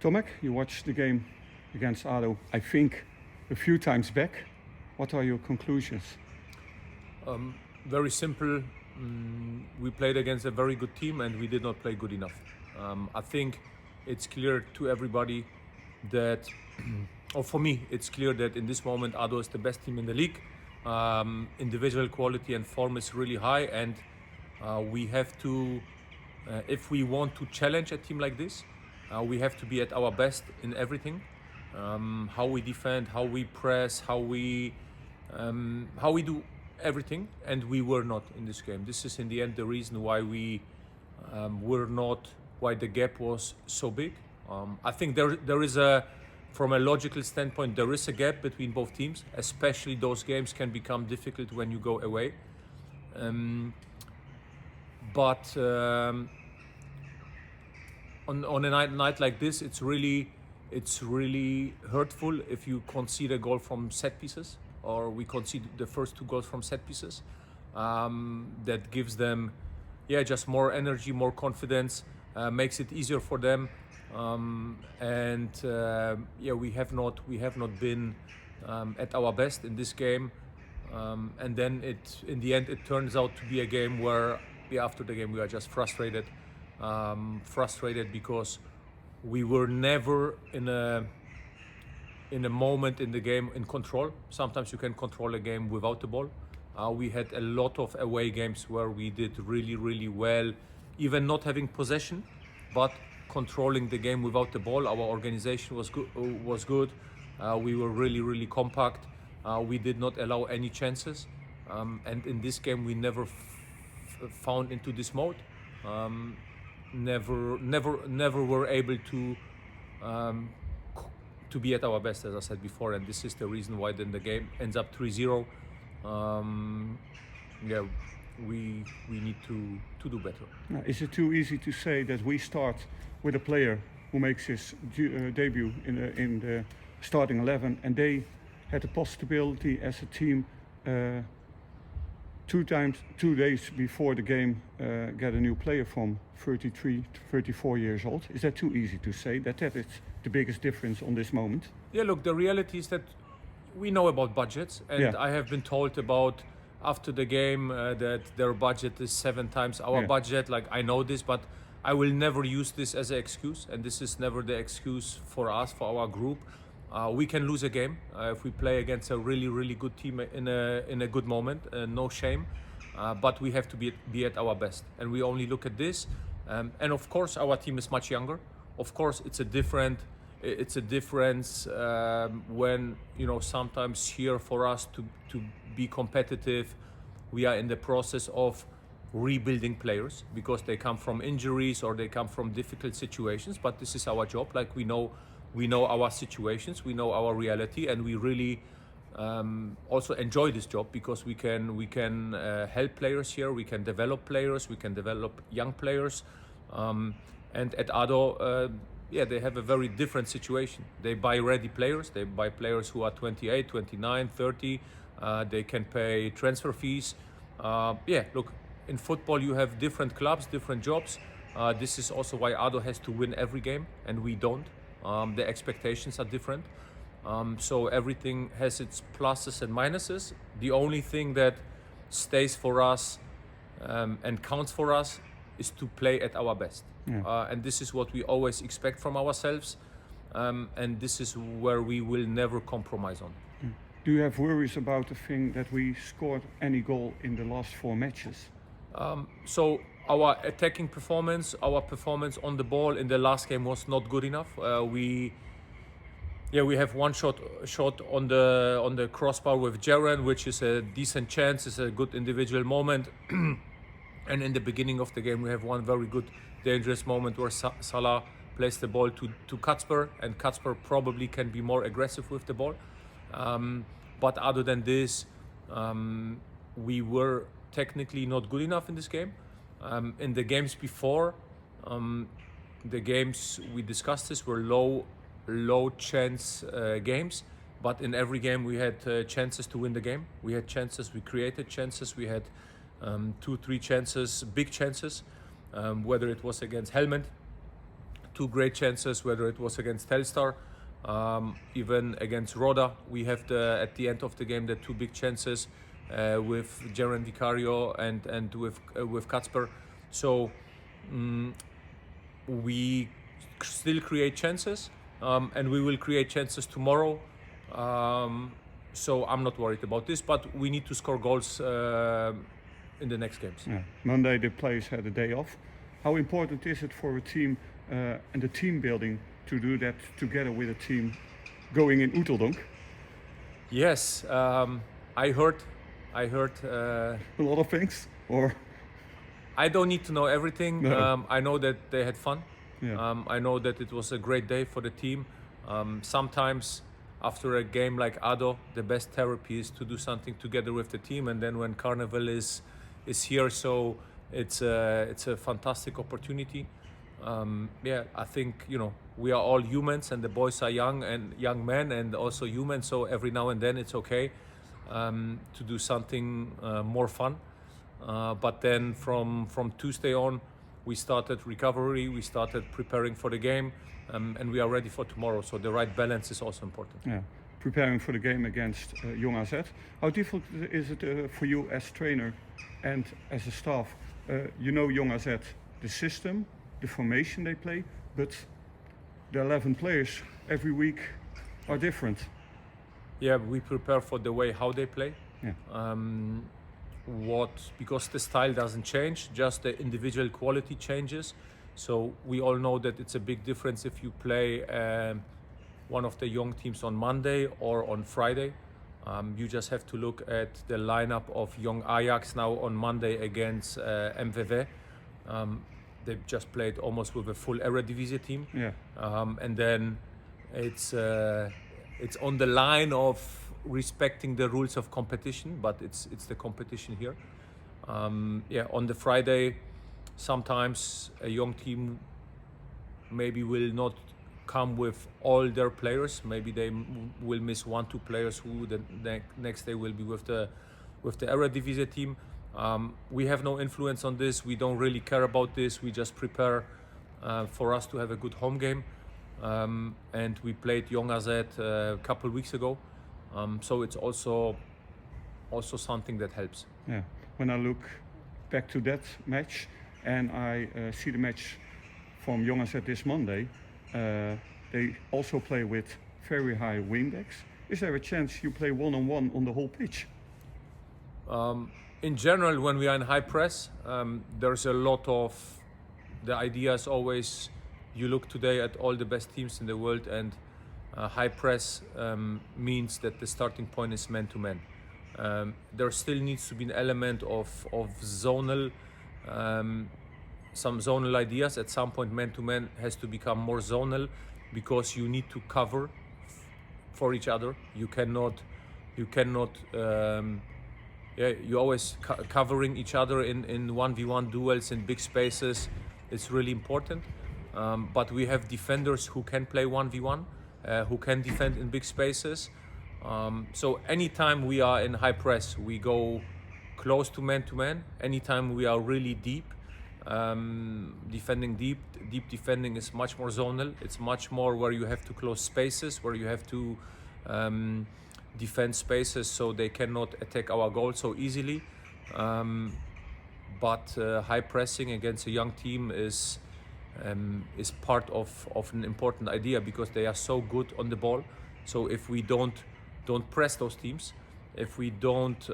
Tomek, you watched the game against ADO, I think, a few times back. What are your conclusions? Very simple. We played against a very good team and we did not play good enough. I think it's clear to everybody that, or for me, it's clear that in this moment ADO is the best team in the league. Individual quality and form is really high, and we have to, if we want to challenge a team like this, we have to be at our best in everything. How we defend, how we press, how we do everything, and we were not in this game. This is in the end the reason why we were not, why the gap was so big. I think there is a, from a logical standpoint, there is a gap between both teams, especially those games can become difficult when you go away. But on a night like this, it's really hurtful if you concede a goal from set pieces, or we concede the first 2 goals from set pieces. That gives them, just more energy, more confidence, makes it easier for them. We have not been at our best in this game. And then in the end, it turns out to be a game where, after the game, we are just frustrated. Frustrated because we were never in a moment in the game in control. Sometimes you can control a game without the ball. We had a lot of away games where we did really, really well, even not having possession, but controlling the game without the ball. Our organization was good. We were really, really compact. We did not allow any chances. And in this game, we never found into this mode. Never were able to be at our best, as I said before, and this is the reason why then the game ends up 3-0. We need to do better. Now, is it too easy to say that we start with a player who makes his debut in the starting 11, and they had the possibility as a team 2 days before the game get a new player from 33 to 34 years old? Is that too easy to say that is the biggest difference on this moment? Yeah, look, the reality is that we know about budgets, and I have been told about after the game that their budget is 7 times our budget. Like, I know this, but I will never use this as an excuse, and this is never the excuse for us, for our group. We can lose a game if we play against a really, really good team in a good moment. No shame, but we have to be at our best, and we only look at this. And of course, our team is much younger. Of course, it's a difference when, sometimes here for us to be competitive, we are in the process of rebuilding players because they come from injuries or they come from difficult situations. But this is our job. Like, we know our situations, we know our reality, and we really also enjoy this job because we can help players here, we can develop players, we can develop young players. And at ADO, they have a very different situation. They buy ready players, they buy players who are 28, 29, 30. They can pay transfer fees. Look, in football you have different clubs, different jobs. This is also why ADO has to win every game and we don't. The expectations are different. So everything has its pluses and minuses. The only thing that stays for us and counts for us is to play at our best. And this is what we always expect from ourselves. And this is where we will never compromise on. Do you have worries about the thing that we scored any goal in the last 4 matches? So our attacking performance, our performance on the ball in the last game was not good enough. We have one shot on the crossbar with Jaren, which is a decent chance, it's a good individual moment. And in the beginning of the game, we have one very good, dangerous moment where Salah plays the ball to Kacper, and Kacper probably can be more aggressive with the ball. But other than this, we were technically not good enough in this game. In the games before, the games we discussed this were low chance games, but in every game we had chances to win the game. We had chances, we created chances, we had 2-3 chances, big chances, whether it was against Helmond two great chances, whether it was against Telstar, even against Roda. We have at the end of the game the two big chances with Jeren Vicario and with Kacper. So we still create chances, and we will create chances tomorrow. So I'm not worried about this, but we need to score goals in the next games. Yeah. Monday the players had a day off. How important is it for a team and the team building to do that together with a team going in Oeteldonk? Yes, I heard A lot of things, or I don't need to know everything. No. I know that they had fun. Yeah. I know that it was a great day for the team. Sometimes after a game like Ado, the best therapy is to do something together with the team, and then when Carnival is here, so it's a fantastic opportunity. I think we are all humans, and the boys are young men and also human. So every now and then it's okay to do something more fun. But then from Tuesday on, we started recovery. We started preparing for the game, and we are ready for tomorrow. So the right balance is also important. Yeah. Preparing for the game against Jong AZ. How difficult is it for you as trainer and as a staff? Jong AZ, the system, the formation they play, but the 11 players every week are different. Yeah, we prepare for the way how they play. Yeah. Because the style doesn't change, just the individual quality changes. So we all know that it's a big difference if you play one of the young teams on Monday or on Friday. You just have to look at the lineup of young Ajax now on Monday against MVV. They've just played almost with a full Eredivisie team. Yeah. And then it's on the line of respecting the rules of competition, but it's the competition here. On the Friday, sometimes a young team maybe will not come with all their players. Maybe they will miss 1-2 players who the next day will be with the Eredivisie team. We have no influence on this. We don't really care about this. We just prepare for us to have a good home game. And we played Jong AZ a couple of weeks ago. So it's also something that helps. Yeah. When I look back to that match and I see the match from Jong AZ this Monday, they also play with very high wingbacks. Is there a chance you play one-on-one on the whole pitch? In general, when we are in high press, there's a lot of the ideas always. You look today at all the best teams in the world, and high press means that the starting point is man-to-man. There still needs to be an element of zonal, some zonal ideas. At some point, man-to-man has to become more zonal because you need to cover for each other. You cannot. You're always covering each other in 1v1 duels in big spaces. It's really important. But we have defenders who can play 1v1, who can defend in big spaces. So anytime we are in high press, we go close to man-to-man. Anytime we are really deep, defending deep defending is much more zonal. It's much more where you have to close spaces, where you have to defend spaces so they cannot attack our goal so easily. But high pressing against a young team is part of an important idea because they are so good on the ball. So if we don't press those teams, if we don't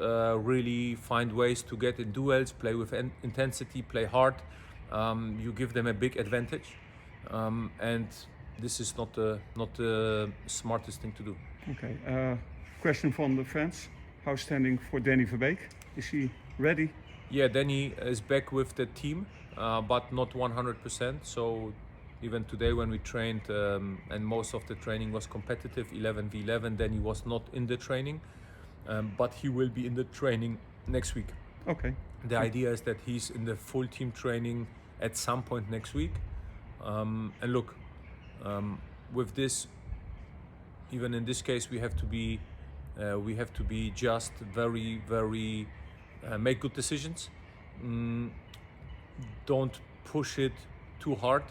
really find ways to get in duels, play with intensity, play hard, you give them a big advantage. And this is not the smartest thing to do. Okay. Question from the fans. How's standing for Danny Verbeek? Is he ready? Yeah, Danny is back with the team, but not 100%. So even today when we trained, and most of the training was competitive, 11v11, Danny was not in the training, but he will be in the training next week. Okay. The idea is that he's in the full team training at some point next week. And look, with this, even in this case, we have to be just very, very make good decisions. Don't push it too hard.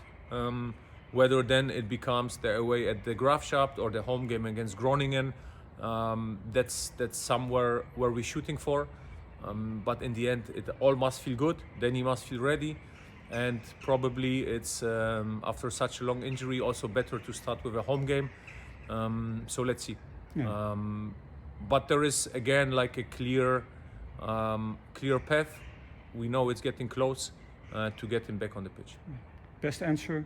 whether then it becomes the away at the Graafschap or the home game against Groningen. That's somewhere where we're shooting for. But in the end, it all must feel good. Then he must feel ready, and probably it's after such a long injury also better to start with a home game. So let's see. Yeah. But there is again like a clear path. We know it's getting close to get him back on the pitch. Best answer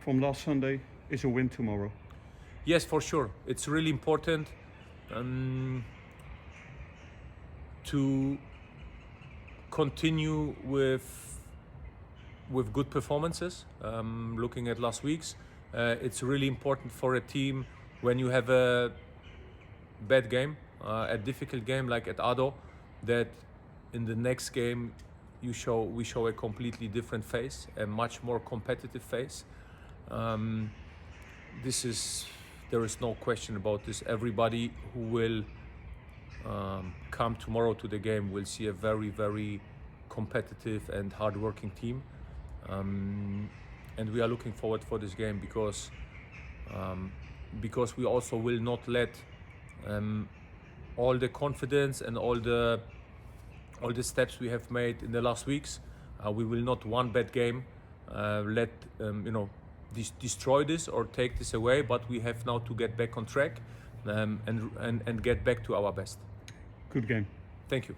from last Sunday is a win tomorrow. Yes, for sure. It's really important to continue with good performances. Looking at last week's, it's really important for a team when you have a bad game, a difficult game like at Ado, that in the next game we show a completely different face, a much more competitive face. There is no question about this. Everybody who will come tomorrow to the game will see a very, very competitive and hard-working team. And we are looking forward for this game because we also will not let all the confidence and all the steps we have made in the last weeks. We will not one bad game let destroy this or take this away, but we have now to get back on track and get back to our best. Good game. Thank you.